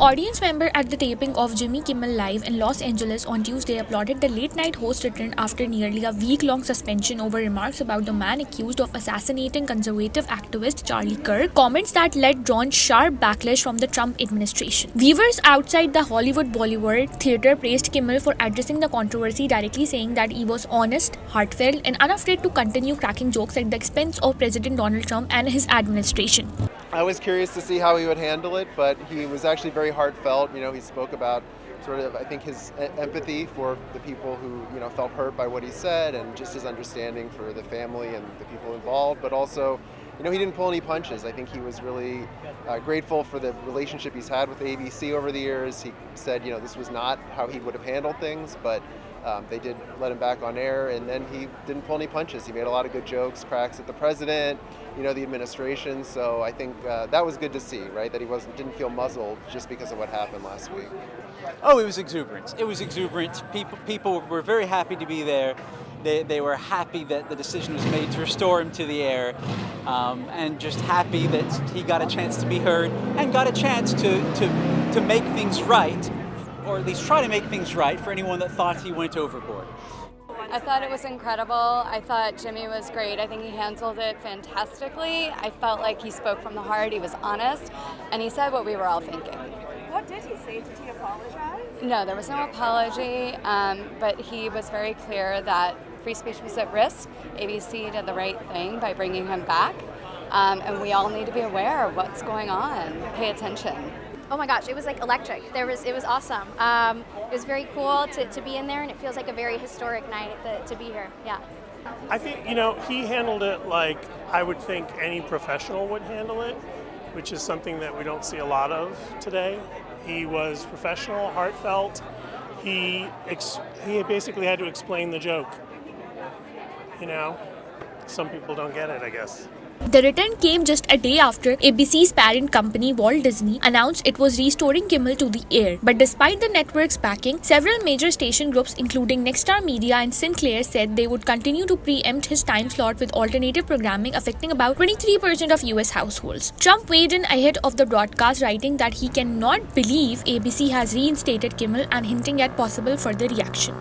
Audience member at the taping of Jimmy Kimmel Live in Los Angeles on Tuesday applauded the late-night host returned after nearly a week-long suspension over remarks about the man accused of assassinating conservative activist Charlie Kirk, comments that led drawn sharp backlash from the Trump administration. Viewers outside the Hollywood Bollywood theater praised Kimmel for addressing the controversy, directly saying that he was honest, heartfelt, and unafraid to continue cracking jokes at the expense of President Donald Trump and his administration. I was curious to see how he would handle it, but he was actually very heartfelt. He spoke about sort of, I think, his empathy for the people who, felt hurt by what he said, and just his understanding for the family and the people involved. But also, he didn't pull any punches. I think he was really grateful for the relationship he's had with ABC over the years. He said, this was not how he would have handled things, but they did let him back on air, and then he didn't pull any punches. He made a lot of good jokes, cracks at the president, the administration. So I think that was good to see, right? That he didn't feel muzzled just because of what happened last week. Oh, it was exuberant. It was exuberant. People were very happy to be there. They were happy that the decision was made to restore him to the air, and just happy that he got a chance to be heard and got a chance to make things right, or at least try to make things right for anyone that thought he went overboard. I thought it was incredible. I thought Jimmy was great. I think he handled it fantastically. I felt like he spoke from the heart. He was honest, and he said what we were all thinking. What did he say? Did he apologize? No, there was no apology, but he was very clear that free speech was at risk. ABC did the right thing by bringing him back, and we all need to be aware of what's going on. Pay attention. Oh my gosh, it was like electric. It was awesome. It was very cool to be in there, and it feels like a very historic night to be here. Yeah. I think, he handled it like I would think any professional would handle it, which is something that we don't see a lot of today. He was professional, heartfelt. He basically had to explain the joke. Some people don't get it, I guess. The return came just a day after ABC's parent company Walt Disney announced it was restoring Kimmel to the air. But despite the network's backing, several major station groups including Nexstar Media and Sinclair said they would continue to preempt his time slot with alternative programming affecting about 23% of US households. Trump weighed in ahead of the broadcast, writing that he cannot believe ABC has reinstated Kimmel and hinting at possible further reaction.